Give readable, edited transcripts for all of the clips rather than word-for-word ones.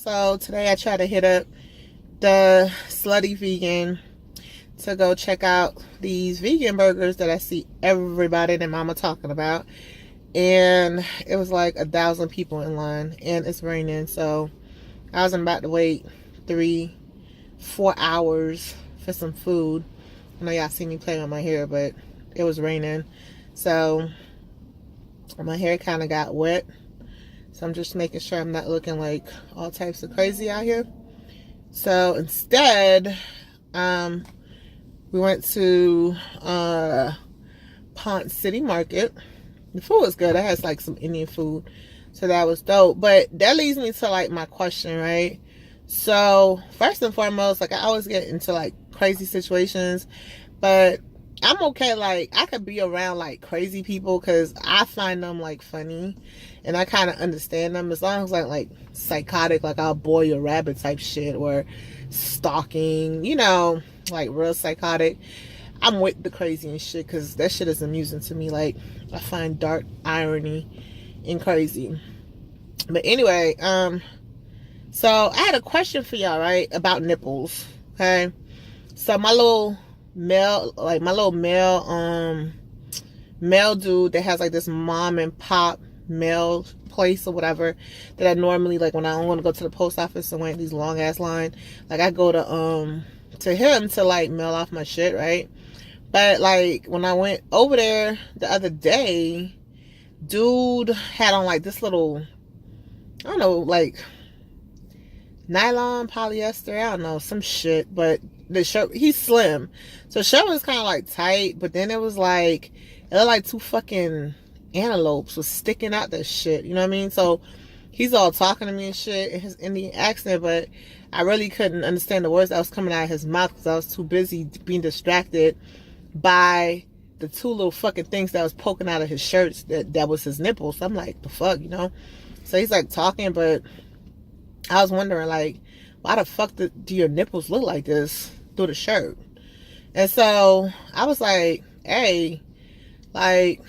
So today I tried to hit up the Slutty Vegan to go check out these vegan burgers that I see everybody and mama talking about. And it was like 1,000 people in line and it's raining. So I was about to wait 3-4 hours for some food. I know y'all see me playing with my hair, but it was raining. So my hair kind of got wet. So I'm just making sure I'm not looking like all types of crazy out here. So instead, we went to Pont City Market. The food was good. I had like some Indian food. So that was dope. But that leads me to like my question, right? So first and foremost, like I always get into like crazy situations, but I'm okay. Like I could be around like crazy people because I find them like funny and I kind of understand them as long as like psychotic, like I'll boil a rabbit type shit or stalking, like real psychotic. I'm with the crazy and shit because that shit is amusing to me. Like I find dark irony in crazy. But anyway, so I had a question for y'all, right, about nipples. Okay, so my little male dude that has like this mom and pop mail place or whatever that I normally like when I don't want to go to the post office and wait these long ass line, like I go to him to like mail off my shit, right? But like when I went over there the other day, dude had on like this little, I don't know, like nylon, polyester, I don't know, some shit, but the shirt, he's slim. So the shirt was kind of like tight, but then it was like, it looked like two fucking antelopes was sticking out that shit, you know what I mean? So he's all talking to me and shit in his Indian accent, but I really couldn't understand the words that was coming out of his mouth because I was too busy being distracted by the two little fucking things that was poking out of his shirts that was his nipples. So I'm like, the fuck, So he's like talking, but I was wondering like, why the fuck do your nipples look like this through the shirt? And so I was like, hey, like,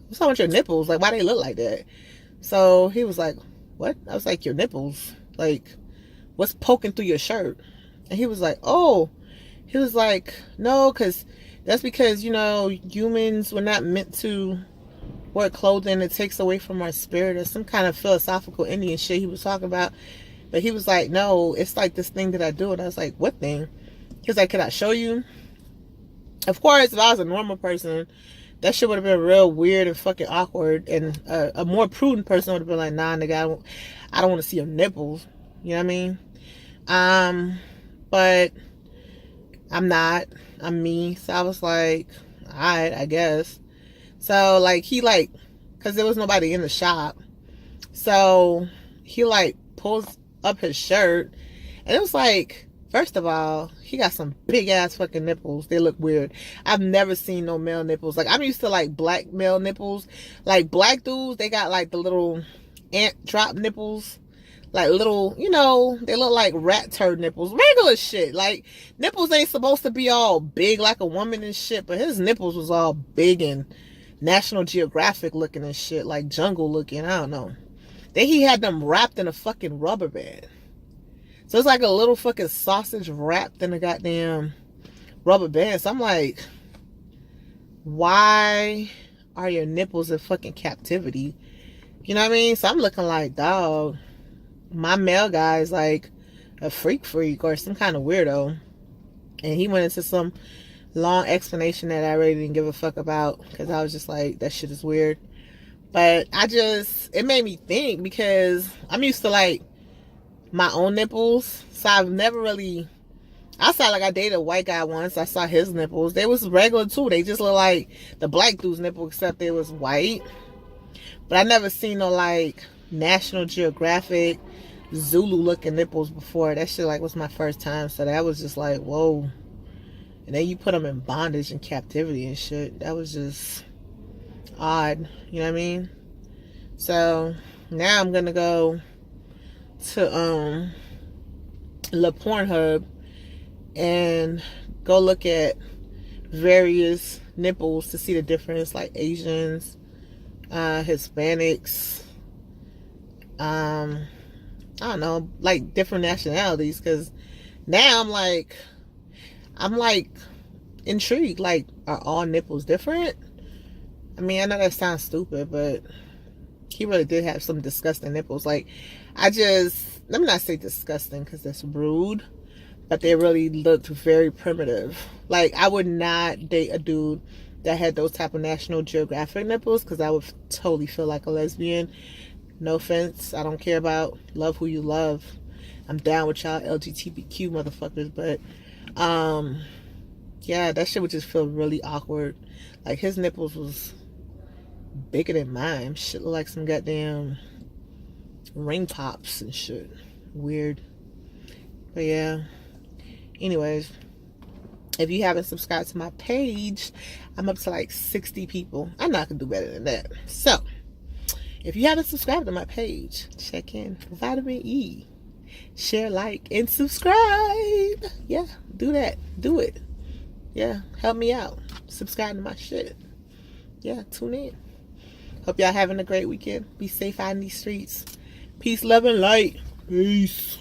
what's wrong with your nipples? Like, why they look like that? So he was like, what? I was like, your nipples? Like, what's poking through your shirt? And he was like, oh. He was like, no, that's because, humans were not meant to wear clothing. It takes away from our spirit or some kind of philosophical Indian shit he was talking about. But he was like, no, it's like this thing that I do. And I was like, what thing? He was like, can I show you? Of course, if I was a normal person, that shit would have been real weird and fucking awkward. And a more prudent person would have been like, nah, nigga, I don't want to see your nipples. You know what I mean? But I'm not. I'm me. So I was like, alright, I guess. So like because there was nobody in the shop. So he like pulls up his shirt and it was like, first of all, he got some big ass fucking nipples. They look weird. I've never seen no male nipples. Like I'm used to like black male nipples. Like black dudes, they got like the little ant drop nipples. Like little, they look like rat turd nipples. Regular shit. Like nipples ain't supposed to be all big like a woman and shit, but his nipples was all big and National Geographic looking and shit, like jungle looking. I don't know. Then he had them wrapped in a fucking rubber band. So it's like a little fucking sausage wrapped in a goddamn rubber band. So I'm like, why are your nipples in fucking captivity? You know what I mean? So I'm looking like, dog, my male guy is like a freak or some kind of weirdo. And he went into some long explanation that I really didn't give a fuck about because I was just like, that shit is weird. But it made me think because I'm used to like my own nipples. So I've never really, outside like I dated a white guy once, I saw his nipples. They was regular too. They just look like the black dude's nipple except they was white. But I never seen no like National Geographic Zulu looking nipples before. That shit like was my first time. So that was just like, whoa. And then you put them in bondage and captivity and shit. That was just odd. You know what I mean? So now I'm gonna go to La Pornhub and go look at various nipples to see the difference, like Asians, Hispanics, I don't know, like different nationalities. Because now I'm like intrigued. Like, are all nipples different? I mean, I know that sounds stupid, but he really did have some disgusting nipples. Like, let me not say disgusting because that's rude, but they really looked very primitive. Like, I would not date a dude that had those type of National Geographic nipples, because I would totally feel like a lesbian. No offense, I don't care about, love who you love. I'm down with y'all LGBTQ motherfuckers, but yeah, that shit would just feel really awkward. Like, his nipples was bigger than mine. Shit look like some goddamn ring pops and shit. Weird. But yeah. Anyways, if you haven't subscribed to my page, I'm up to like 60 people. I know I can do better than that. So, if you haven't subscribed to my page, check in. Vitamin E. Share, like, and subscribe. Yeah, do that. Do it. Yeah, help me out. Subscribe to my shit. Yeah, tune in. Hope y'all having a great weekend. Be safe out in these streets. Peace, love, and light. Peace.